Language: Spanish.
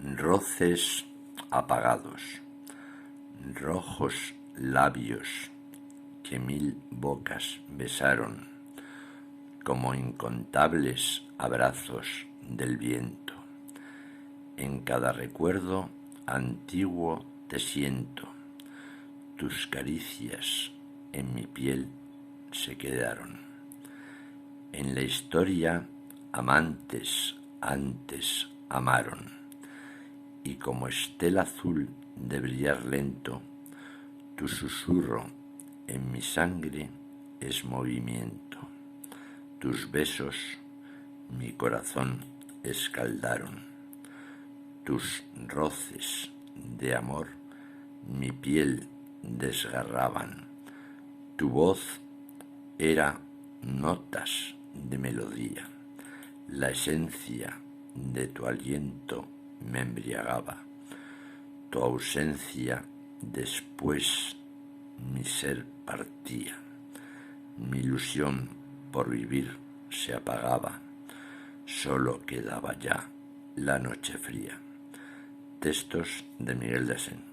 Roces apagados, rojos labios que 1000 bocas besaron, como incontables abrazos del viento. En cada recuerdo antiguo te siento, tus caricias en mi piel se quedaron. En la historia amantes antes amaron, y como estela azul de brillar lento, tu susurro en mi sangre es movimiento. Tus besos mi corazón escaldaron, tus roces de amor mi piel desgarraban. Tu voz era notas de melodía, la esencia de tu aliento me embriagaba. Tu ausencia después mi ser partía, mi ilusión por vivir se apagaba, solo quedaba ya la noche fría. Textos de Miguel de Asens.